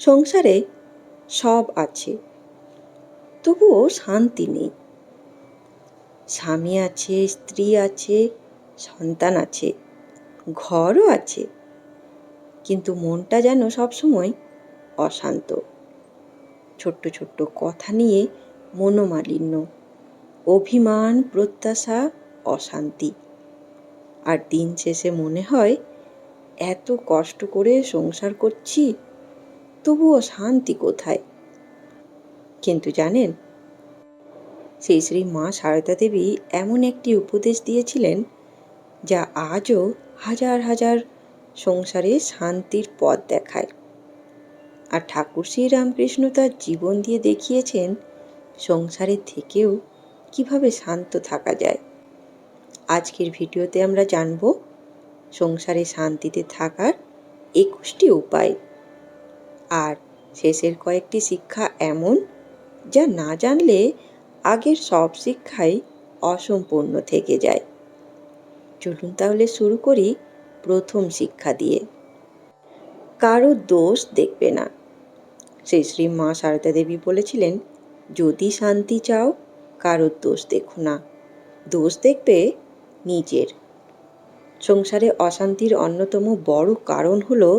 সংসারে সব আছে, তবুও শান্তি নেই। স্বামী আছে, স্ত্রী আছে, সন্তান আছে, ঘরও আছে, কিন্তু মনটা যেন সবসময় অশান্ত। ছোট্ট ছোট্ট কথা নিয়ে মনোমালিন্য, অভিমান, প্রত্যাশা, অশান্তি। আর দিন শেষে মনে হয় এত কষ্ট করে সংসার করছি, তবুও শান্তি কোথায়? কিন্তু জানেন, শ্রী শ্রী মা সারদা দেবী এমন একটি উপদেশ দিয়েছিলেন যা আজও হাজার হাজার সংসারে শান্তির পথ দেখায়। আর ঠাকুর শ্রীরামকৃষ্ণ তার জীবন দিয়ে দেখিয়েছেন সংসারে থেকেও কিভাবে শান্ত থাকা যায়। আজকের ভিডিওতে আমরা জানব সংসারে শান্তিতে থাকার 21টি উপায়। আর শেষের কয়েকটি শিক্ষা এমন যা না জানলে আগের সব শিক্ষাই অসম্পূর্ণ থেকে যায়। চলুন তাহলে শুরু করি প্রথম শিক্ষা দিয়ে। কারো দোষ দেখবে না। শ্রী শ্রী মা সারদা দেবী বলেছিলেন, যদি শান্তি চাও কারোর দোষ দেখো না, দোষ দেখবে নিজের। সংসারে অশান্তির অন্যতম বড় কারণ হলো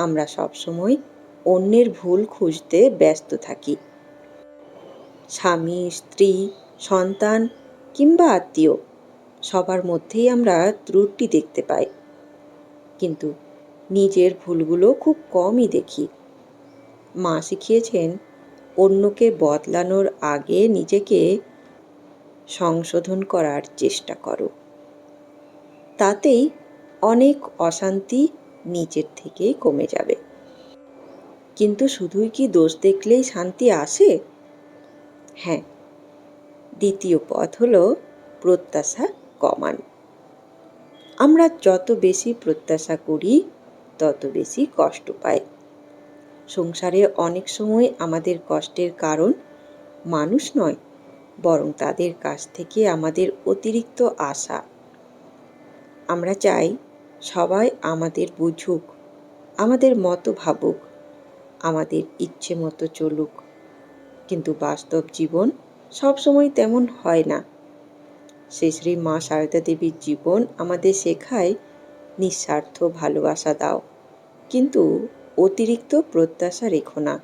আমরা সবসময় অন্যের ভুল খুঁজতে ব্যস্ত থাকি। স্বামী, স্ত্রী, সন্তান কিংবা আত্মীয়, সবার মধ্যেই আমরা ত্রুটি দেখতে পাই, কিন্তু নিজের ভুলগুলো খুব কমই দেখি। মা শিখিয়েছেন, অন্যকে বদলানোর আগে নিজেকে সংশোধন করার চেষ্টা করো। তাতেই অনেক অশান্তি নিজের থেকেই কমে যাবে। কিন্তু শুধুই কি দোষ দেখলেই শান্তি আসে? হ্যাঁ, দ্বিতীয় পথ হলো প্রত্যাশা কমান। আমরা যত বেশি প্রত্যাশা করি তত বেশি কষ্ট পাই। সংসারে অনেক সময় আমাদের কষ্টের কারণ মানুষ নয়, বরং তাদের কাছ থেকে আমাদের অতিরিক্ত আশা। আমরা চাই সবাই আমাদের বুঝুক, আমাদের মতো ভাবুক, আমাদের ইচ্ছে মতো চলুক, কিন্তু বাস্তব জীবন সবসময় তেমন হয় না। শ্রী শ্রী মা সারদা দেবীর জীবন আমাদের শেখায়, নিঃস্বার্থ ভালোবাসা দাও, কিন্তু অতিরিক্ত প্রত্যাশা রেখো না,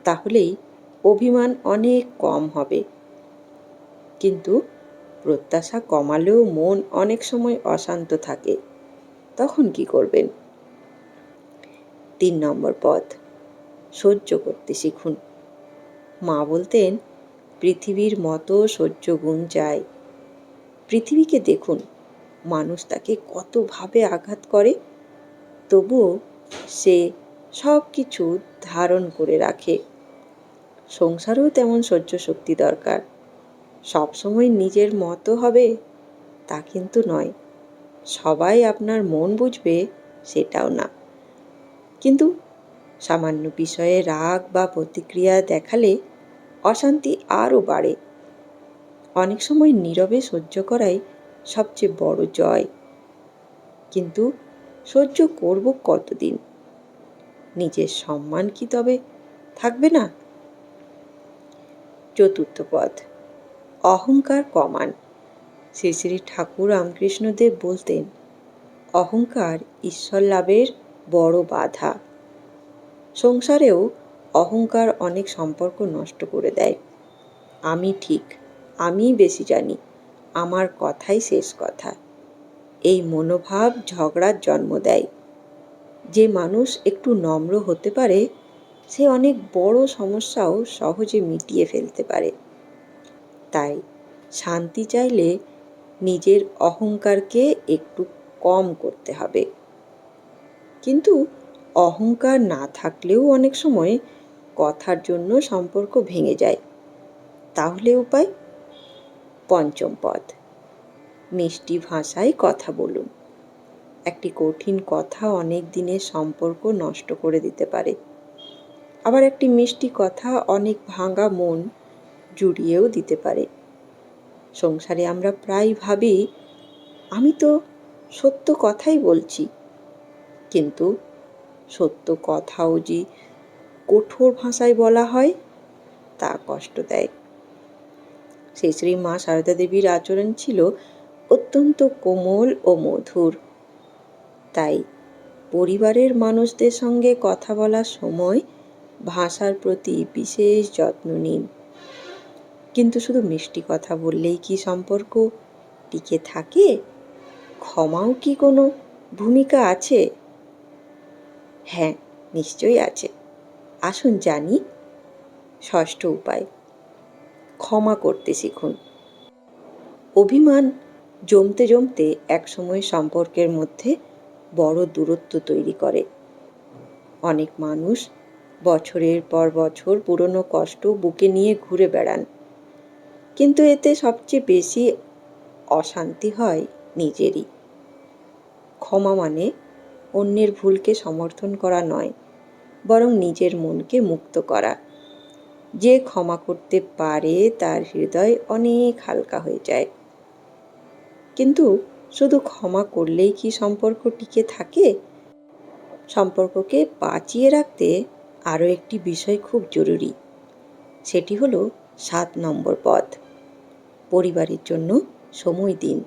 তাহলেই অভিমান অনেক কম হবে। কিন্তু প্রত্যাশা কমালেও মন অনেক সময় অশান্ত থাকে, তখন কি করবেন? 3 নম্বর পথ, সহ্য করতে শিখুন। মা বলতেন, পৃথিবীর মতো সহ্য গুণ চাই। পৃথিবীকে দেখুন, মানুষ তাকে কতভাবে আঘাত করে, তবুও সে সব কিছু ধারণ করে রাখে। সংসারেও তেমন সহ্য শক্তি দরকার। সবসময় নিজের মতো হবে তা কিন্তু নয়, সবাই আপনার মন বুঝবে সেটাও না। কিন্তু সামান্য বিষয়ে রাগ বা প্রতিক্রিয়া দেখালে অশান্তি আরও বাড়ে। অনেক সময় নীরবে সহ্য করাই সবচেয়ে বড় জয়। কিন্তু সহ্য করব কতদিন? নিজের সম্মান কি তবে থাকবে না? চতুর্থ পথ, অহংকার কমান। শ্রী শ্রী ঠাকুর রামকৃষ্ণদেব বলতেন, অহংকার ঈশ্বর লাভের বড় বাধা। সংসারেও অহংকার অনেক সম্পর্ক নষ্ট করে দেয়। আমি ঠিক, আমি বেশি জানি, আমার কথাই শেষ কথা। এই মনোভাব ঝগড়ার জন্ম দেয়। যে মানুষ একটু নম্র হতে পারে সে অনেক বড় সমস্যাও সহজে মিটিয়ে ফেলতে পারে। তাই শান্তি চাইলে নিজের অহংকারকে একটু কম করতে হবে। কিন্তু অহংকার না থাকলেও অনেক সময় কথার জন্য সম্পর্ক ভেঙে যায়। তাহলে উপায়? পঞ্চম পথ, মিষ্টি ভাষায় কথা বলুন। একটি কঠিন কথা অনেক দিনের সম্পর্ক নষ্ট করে দিতে পারে। আবার একটি মিষ্টি কথা অনেক ভাঙা মন জুড়িয়েও দিতে পারে। সংসারে আমরা প্রায় ভাবি, আমি তো সত্য কথাই বলছি, কিন্তু সত্য কথাও যে কঠোর ভাষায় বলা হয় তা কষ্ট দেয়। শ্রী শ্রী মা সারদা দেবীর আচরণ ছিল অত্যন্ত কোমল ও মধুর। তাই পরিবারের মানুষদের সঙ্গে কথা বলার সময় ভাষার প্রতি বিশেষ যত্ন নিন। কিন্তু শুধু মিষ্টি কথা বললেই কি সম্পর্ক টিকে থাকে? ক্ষমাও কি কোনো ভূমিকা আছে? হ্যাঁ, নিশ্চয়ই আছে। আসুন জানি। ষষ্ঠ উপায়, ক্ষমা করতে শিখুন। অভিমান জমতে জমতে একসময় সম্পর্কের মধ্যে বড় দূরত্ব তৈরি করে। অনেক মানুষ বছরের পর বছর পুরনো কষ্ট বুকে নিয়ে ঘুরে বেড়ান, কিন্তু এতে সবচেয়ে বেশি অশান্তি হয় নিজেরই। ক্ষমা মানে অন্যের ভুলকে সমর্থন করা নয়, বরং নিজের মনকে মুক্ত করা। যে ক্ষমা করতে পারে তার হৃদয় অনেক হালকা হয়ে যায়। কিন্তু শুধু ক্ষমা করলেই কি সম্পর্ক টিকে থাকে? সম্পর্ককে বাঁচিয়ে রাখতে আরও একটি বিষয় খুব জরুরি। সেটি হলো 7 নম্বর পথ, পরিবারের জন্য সময় দিন।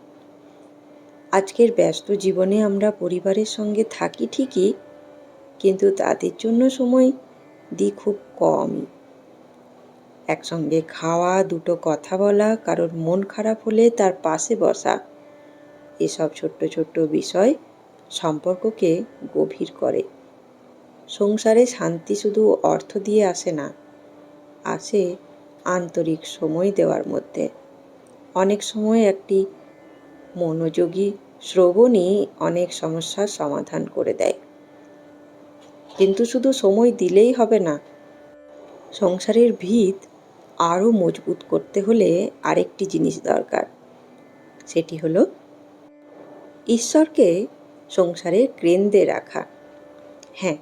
আজকের ব্যস্ত জীবনে আমরা পরিবারের সঙ্গে থাকি ঠিকই, কিন্তু তাদের জন্য সময় দিই খুব কমই। একসঙ্গে খাওয়া, দুটো কথা বলা, কারোর মন খারাপ হলে তার পাশে বসা, এসব ছোট্ট ছোট্ট বিষয় সম্পর্ককে গভীর করে। সংসারে শান্তি শুধু অর্থ দিয়ে আসে না, আসে আন্তরিক সময় দেওয়ার মধ্যে। অনেক সময় একটি মনোযোগী শ্রবণই অনেক সমস্যার সমাধান করে দেয়। কিন্তু শুধু সময় দিলেই হবে না। সংসারের ভিত আরও মজবুত করতে হলে আরেকটি জিনিস দরকার। সেটি হলো ঈশ্বরকে সংসারের কেন্দ্রে রাখা। হ্যাঁ,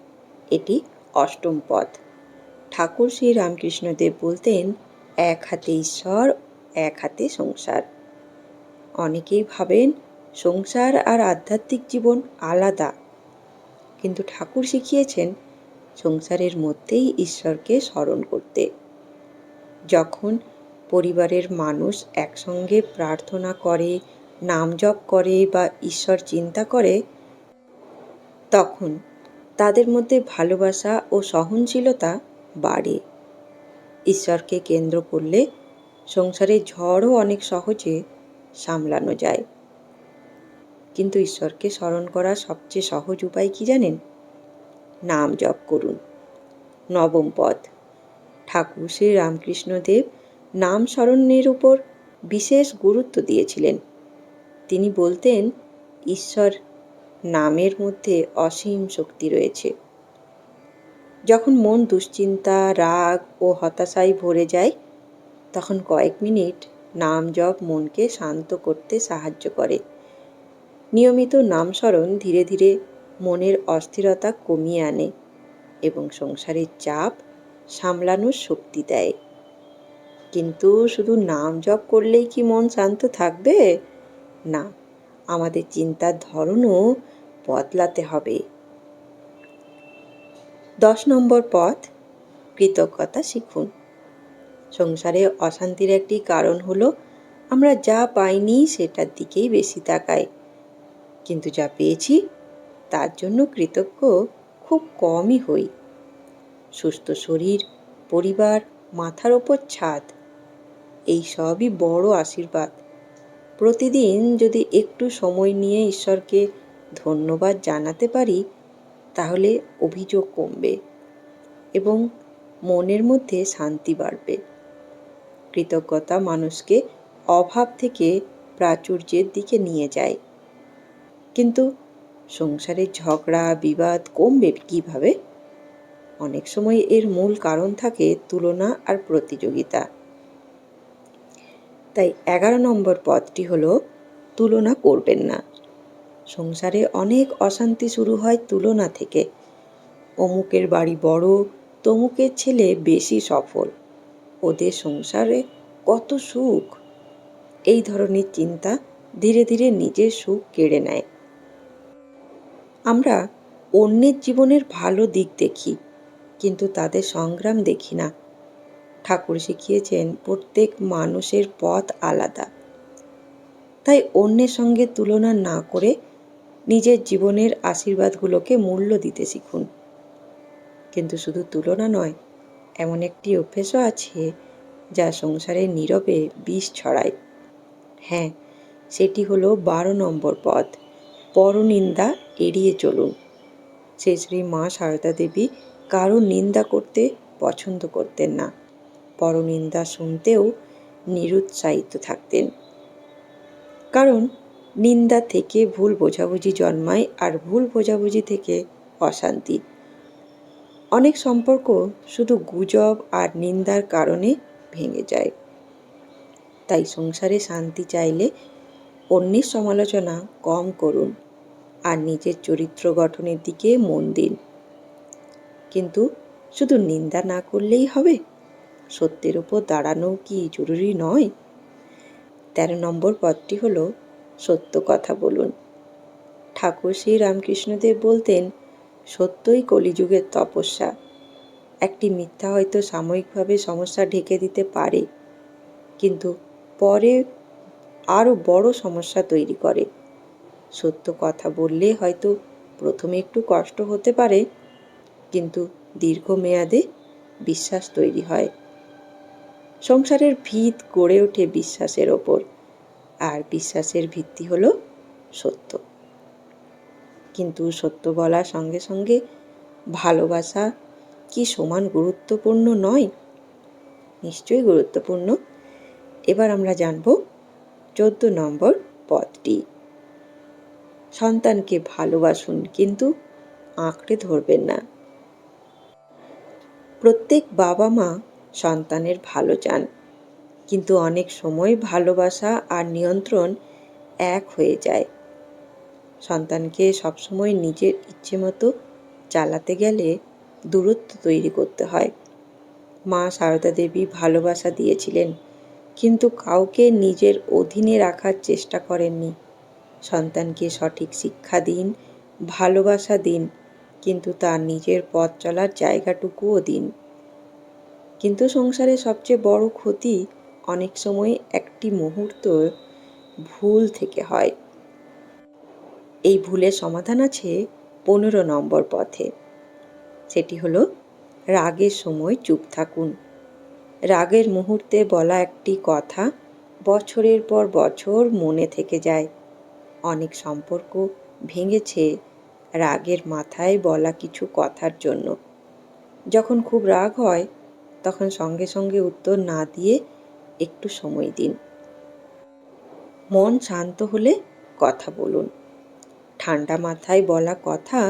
এটি অষ্টম পথ। ঠাকুর শ্রী রামকৃষ্ণদেব বলতেন, এক হাতে ঈশ্বর, এক হাতে সংসার। অনেকেই ভাবেন সংসার আর আধ্যাত্মিক জীবন আলাদা, কিন্তু ঠাকুর শিখিয়েছেন সংসারের মধ্যেই ঈশ্বরকে স্মরণ করতে। যখন পরিবারের মানুষ একসঙ্গে প্রার্থনা করে, নাম জপ করে বা ঈশ্বর চিন্তা করে, তখন তাদের মধ্যে ভালোবাসা ও সহনশীলতা বাড়ে। ঈশ্বরকে কেন্দ্র করলে সংসারের ঝড়ও অনেক সহজে সামলানো যায়। কিন্তু ঈশ্বরকে স্মরণ করার সবচেয়ে সহজ উপায় কি জানেন? নাম জপ করুন। নবম পথ, ঠাকুর শ্রী রামকৃষ্ণদেব নাম স্মরণের উপর বিশেষ গুরুত্ব দিয়েছিলেন। তিনি বলতেন, ঈশ্বর নামের মধ্যে অসীম শক্তি রয়েছে। যখন মন দুশ্চিন্তা, রাগ ও হতাশায় ভরে যায়, তখন কয়েক মিনিট নাম জপ মনকে শান্ত করতে সাহায্য করে। নিয়মিত নামস্মরণ ধীরে ধীরে মনের অস্থিরতা কমিয়ে আনে এবং সংসারের চাপ সামলানোর শক্তি দেয়। কিন্তু শুধু নাম জপ করলেই কি মন শান্ত থাকবে? না, আমাদের চিন্তার ধরনও বদলাতে হবে। 10 নম্বর পথ, কৃতজ্ঞতা শিখুন। সংসারে অশান্তির একটি কারণ হলো আমরা যা পাইনি সেটার দিকেই বেশি তাকাই, কিন্তু যা পেয়েছি তার জন্য কৃতজ্ঞ খুব কমই হই। সুস্থ শরীর, পরিবার, মাথার ওপর ছাদ, এই সবই বড় আশীর্বাদ। প্রতিদিন যদি একটু সময় নিয়ে ঈশ্বরকে ধন্যবাদ জানাতে পারি, তাহলে অভিযোগ কমবে এবং মনের মধ্যে শান্তি বাড়বে। কৃতজ্ঞতা মানুষকে অভাব থেকে প্রাচুর্যের দিকে নিয়ে যায়। কিন্তু সংসারের ঝগড়া, বিবাদ কমবে কিভাবে? অনেক সময় এর মূল কারণ থাকে তুলনা আর প্রতিযোগিতা। তাই 11 নম্বর পথটি হলো, তুলনা করবেন না। সংসারে অনেক অশান্তি শুরু হয় তুলনা থেকে। অমুকের বাড়ি বড়, তমুকের ছেলে বেশি সফল, ওদের সংসারে কত সুখ। এই ধরনের চিন্তা ধীরে ধীরে নিজের সুখ কেড়ে নেয়। আমরা অন্যের জীবনের ভালো দিক দেখি, কিন্তু তাদের সংগ্রাম দেখি না। ঠাকুর শিখিয়েছেন প্রত্যেক মানুষের পথ আলাদা। তাই অন্যের সঙ্গে তুলনা না করে নিজের জীবনের আশীর্বাদগুলোকে মূল্য দিতে শিখুন। কিন্তু শুধু তুলনা নয়, এমন একটি অভ্যেসও আছে যা সংসারে নীরবে বিষ ছড়ায়। হ্যাঁ, সেটি হলো 12 নম্বর পথ, পরনিন্দা এড়িয়ে চলুন। শ্রী মা সারদা দেবী কারো নিন্দা করতে পছন্দ করতেন না, পরনিন্দা শুনতেও নিরুৎসাহিত থাকতেন। কারণ নিন্দা থেকে ভুল বোঝাবুঝি জন্মায়, আর ভুল বোঝাবুঝি থেকে অশান্তি। অনেক সম্পর্ক শুধু গুজব আর নিন্দার কারণে ভেঙে যায়। তাই সংসারে শান্তি চাইলে অন্যের সমালোচনা কম করুন আর নিজের চরিত্র গঠনের দিকে মন দিন। কিন্তু শুধু নিন্দা না করলেই হবে? সত্যের উপর দাঁড়ানো কি জরুরি নয়? 13 নম্বর পদটি হল সত্য কথা বলুন। ঠাকুর শ্রী রামকৃষ্ণদেব বলতেন, সত্যই কলিযুগের তপস্যা। একটি মিথ্যা হয়তো সাময়িকভাবে সমস্যা ঢেকে দিতে পারে, কিন্তু পরে আরও বড় সমস্যা তৈরি করে। সত্য কথা বললে হয়তো প্রথমে একটু কষ্ট হতে পারে, কিন্তু দীর্ঘমেয়াদে বিশ্বাস তৈরি হয়। সংসারের ভিত গড়ে ওঠে বিশ্বাসের ওপর, আর বিশ্বাসের ভিত্তি হলো সত্য। কিন্তু সত্য বলার সঙ্গে সঙ্গে ভালোবাসা কি সমান গুরুত্বপূর্ণ নয়? নিশ্চয়ই গুরুত্বপূর্ণ। এবার আমরা জানব 14 নম্বর পদটি। সন্তানকে ভালোবাসুন, কিন্তু আঁকড়ে ধরবেন না। প্রত্যেক বাবা মা সন্তানের ভালো চান, কিন্তু অনেক সময় ভালোবাসা আর নিয়ন্ত্রণ এক হয়ে যায়। সন্তানকে সবসময় নিজের ইচ্ছে মতো চালাতে গেলে দূরত্ব তৈরি করতে হয়। মা সারদা দেবী ভালোবাসা দিয়েছিলেন, কিন্তু কাউকে নিজের অধীনে রাখার চেষ্টা করেননি। সন্তানকে সঠিক শিক্ষা দিন, ভালোবাসা দিন, কিন্তু তার নিজের পথ চলার জায়গাটুকুও দিন। কিন্তু সংসারে সবচেয়ে বড় ক্ষতি অনেক সময় একটি মুহূর্ত ভুল থেকে হয়। এই ভুলের সমাধান আছে 15 নম্বর পথে। সেটি হলো রাগের সময় চুপ থাকুন। রাগের মুহূর্তে বলা একটি কথা বছরের পর বছর মনে থেকে যায়। অনেক সম্পর্ক ভেঙেছে রাগের মাথায় বলা কিছু কথার জন্য। যখন খুব রাগ হয়, তখন সঙ্গে সঙ্গে উত্তর না দিয়ে একটু সময় দিন। মন শান্ত হলে কথা বলুন। ঠান্ডা মাথায় বলা কথা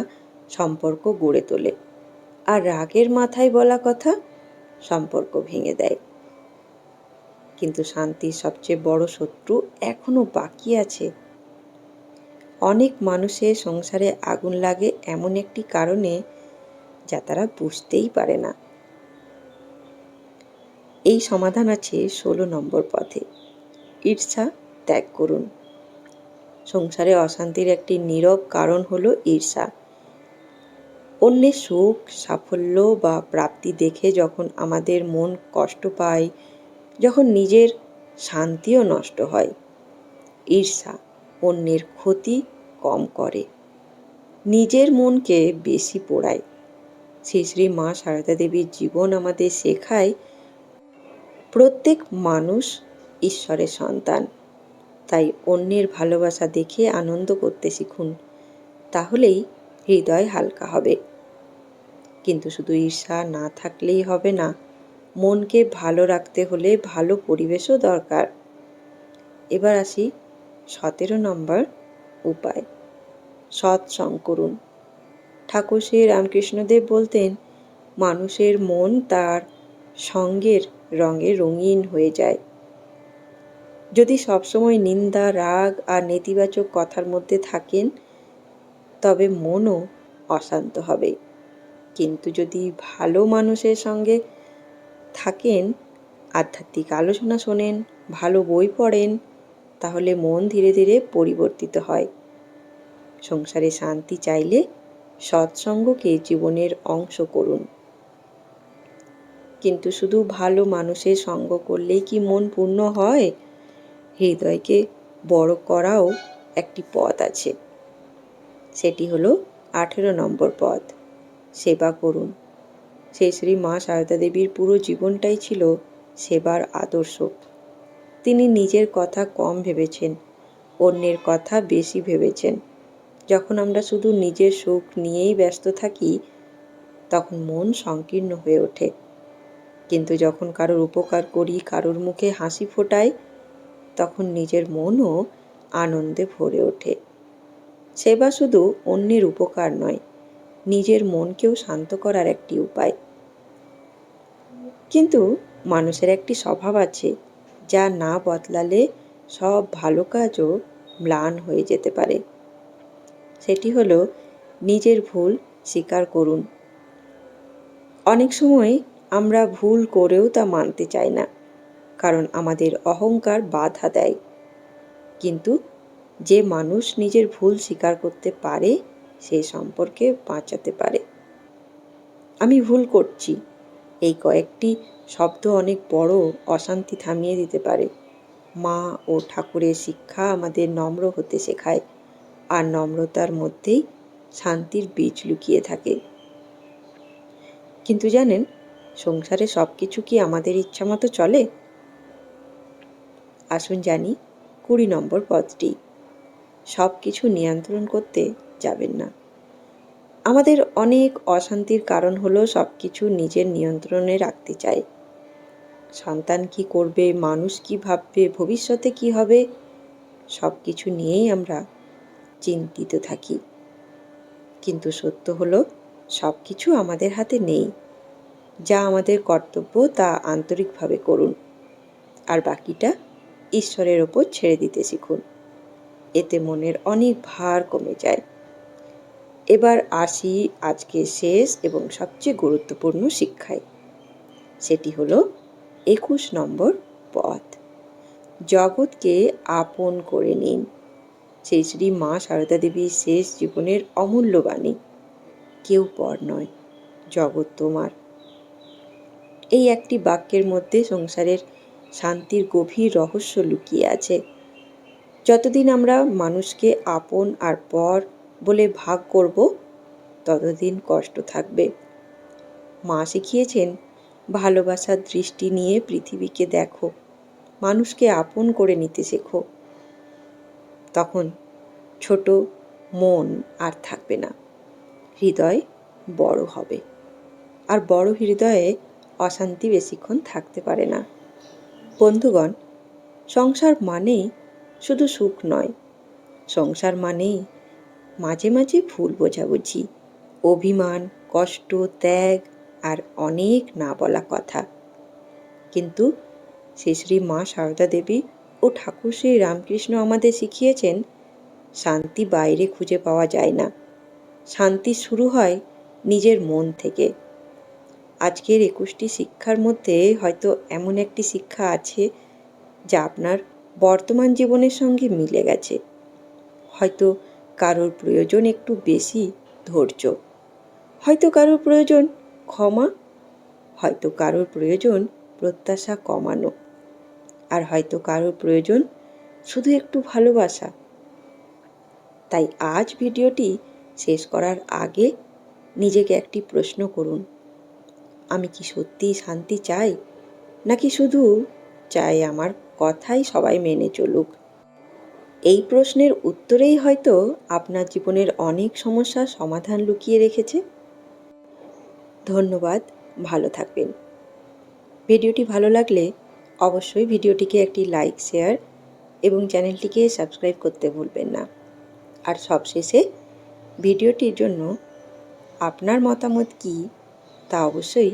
সম্পর্ক গড়ে তোলে, আর রাগের মাথায় বলা কথা সম্পর্ক ভেঙে দেয়। কিন্তু শান্তির সবচেয়ে বড় শত্রু এখনো বাকি আছে। অনেক মানুষের সংসারে আগুন লাগে এমন একটি কারণে, যা তারা বুঝতেই পারে না। এই সমাধান আছে 16 নম্বর পথে। ঈর্ষা ত্যাগ করুন। সংসারে অশান্তির একটি নীরব কারণ হলো ঈর্ষা। অন্যের সুখ, সাফল্য বা প্রাপ্তি দেখে যখন আমাদের মন কষ্ট পায়, যখন নিজের শান্তিও নষ্ট হয়। ঈর্ষা অন্যের ক্ষতি কম করে, নিজের মনকে বেশি পোড়ায়। শ্রী মা সারদা দেবীর জীবন আমাদের শেখায়, প্রত্যেক মানুষ ঈশ্বরের সন্তান। তাই অন্যের ভালোবাসা দেখে আনন্দ করতে শিখুন, তাহলেই হৃদয় হালকা হবে। কিন্তু শুধু ঈর্ষা না থাকলেই হবে না, মনকে ভালো রাখতে হলে ভালো পরিবেশও দরকার। এবার আসি 17 নম্বর উপায়, সৎসঙ্গ করুন। ঠাকুর শ্রী রামকৃষ্ণদেব বলতেন, মানুষের মন তার সঙ্গের রঙে রঙিন হয়ে যায়। যদি সবসময় নিন্দা, রাগ আর নেতিবাচক কথার মধ্যে থাকেন, তবে মনও অশান্ত হবে। কিন্তু যদি ভালো মানুষের সঙ্গে থাকেন, আধ্যাত্মিক আলোচনা শোনেন, ভালো বই পড়েন, তাহলে মন ধীরে ধীরে পরিবর্তিত হয়। সংসারে শান্তি চাইলে সৎসঙ্গকে জীবনের অংশ করুন। কিন্তু শুধু ভালো মানুষের সঙ্গ করলেই কি মন পূর্ণ হয়? হৃদয়কে বড় করাও একটি পথ আছে। সেটি হলো 18 নম্বর পথ, সেবা করুন। শ্রী মা সারদা দেবীর পুরো জীবনটাই ছিল সেবার আদর্শ। তিনি নিজের কথা কম ভেবেছেন, অন্যের কথা বেশি ভেবেছেন। যখন আমরা শুধু নিজের সুখ নিয়েই ব্যস্ত থাকি, তখন মন সংকীর্ণ হয়ে ওঠে। কিন্তু যখন কারোর উপকার করি, কারোর মুখে হাসি ফোটাই, তখন নিজের মনও আনন্দে ভরে ওঠে। সেবা শুধু অন্যের উপকার নয়, নিজের মনকেও শান্ত করার একটি উপায়। কিন্তু মানুষের একটি স্বভাব আছে, যা না বদলালে সব ভালো কাজও ম্লান হয়ে যেতে পারে। সেটি হলো নিজের ভুল স্বীকার করুন। অনেক সময় আমরা ভুল করেও তা মানতে চাই না, কারণ আমাদের অহংকার বাধা দেয়। কিন্তু যে মানুষ নিজের ভুল স্বীকার করতে পারে, সে সম্পর্কে বাঁচাতে পারে। আমি ভুল করছি, এই কয়েকটি শব্দ অনেক বড় অশান্তি থামিয়ে দিতে পারে। মা ও ঠাকুরের শিক্ষা আমাদের নম্র হতে শেখায়, আর নম্রতার মধ্যেই শান্তির বীজ লুকিয়ে থাকে। কিন্তু জানেন, সংসারে সব কিছু কি আমাদের ইচ্ছা মতো চলে? আসুন জানি 20 নম্বর পথটি। সব কিছু নিয়ন্ত্রণ করতে যাবেন না। আমাদের অনেক অশান্তির কারণ হলো সব কিছু নিজের নিয়ন্ত্রণে রাখতে চাই। সন্তান কি করবে, মানুষ কি ভাববে, ভবিষ্যতে কি হবে, সব কিছু নিয়েই আমরা চিন্তিত থাকি। কিন্তু সত্য হলো, সব কিছু আমাদের হাতে নেই। যা আমাদের কর্তব্য তা আন্তরিকভাবে করুন, আর বাকিটা ঈশ্বরের ওপর ছেড়ে দিতে শিখুন। এতে মনের অনেক ভার কমে যায়। এবার আসি আজকে শেষ এবং সবচেয়ে গুরুত্বপূর্ণ শিক্ষায়। সেটি হলো 21 নম্বর পথ, জগৎকে আপন করে নিন। শ্রী মা সারদা দেবীর শেষ জীবনের অমূল্য বাণী। কেউ পর নয়, জগৎ তোমার। এই একটি বাক্যের মধ্যে সংসারের শান্তির গভীর রহস্য লুকিয়ে আছে। যতদিন আমরা মানুষকে আপন আর পর বলে ভাগ করব, ততদিন কষ্ট থাকবে। মা শিখিয়েছেন, ভালোবাসার দৃষ্টি নিয়ে পৃথিবীকে দেখো, মানুষকে আপন করে নিতে শেখো। তখন ছোট মন আর থাকবে না, হৃদয় বড় হবে। আর বড় হৃদয়ে অশান্তি বেশিক্ষণ থাকতে পারে না। বন্ধুগণ, সংসার মানেই শুধু সুখ নয়, সংসার মানেই মাঝে মাঝে ভুল বোঝাবুঝি, অভিমান, কষ্ট, ত্যাগ আর অনেক না বলা কথা। কিন্তু শ্রী মা সারদা দেবী ও ঠাকুর শ্রী রামকৃষ্ণ আমাদের শিখিয়েছেন, শান্তি বাইরে খুঁজে পাওয়া যায় না, শান্তি শুরু হয় নিজের মন থেকে। আজকের 21টি শিক্ষার মধ্যে হয়তো এমন একটি শিক্ষা আছে যা আপনার বর্তমান জীবনের সঙ্গে মিলে গেছে। হয়তো কারোর প্রয়োজন একটু বেশি ধৈর্য, হয়তো কারোর প্রয়োজন ক্ষমা, হয়তো কারোর প্রয়োজন প্রত্যাশা কমানো, আর হয়তো কারোর প্রয়োজন শুধু একটু ভালোবাসা। তাই আজ ভিডিওটি শেষ করার আগে নিজেকে একটি প্রশ্ন করুন, আমি কি সত্যিই শান্তি চাই, নাকি শুধু চাই আমার কথাই সবাই মেনে চলুক? এই প্রশ্নের উত্তরেই হয়তো আপনার জীবনের অনেক সমস্যার সমাধান লুকিয়ে রেখেছে। ধন্যবাদ, ভালো থাকবেন। ভিডিওটি ভালো লাগলে অবশ্যই ভিডিওটিকে একটি লাইক, শেয়ার এবং চ্যানেলটিকে সাবস্ক্রাইব করতে ভুলবেন না। আর সবশেষে ভিডিওটির জন্য আপনার মতামত কী তা অবশ্যই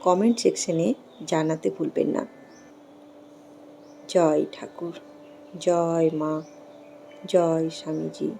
কমেন্ট সেকশনে জানাতে ভুলবেন না। জয় ঠাকুর, জয় মা, জয় স্বামীজি।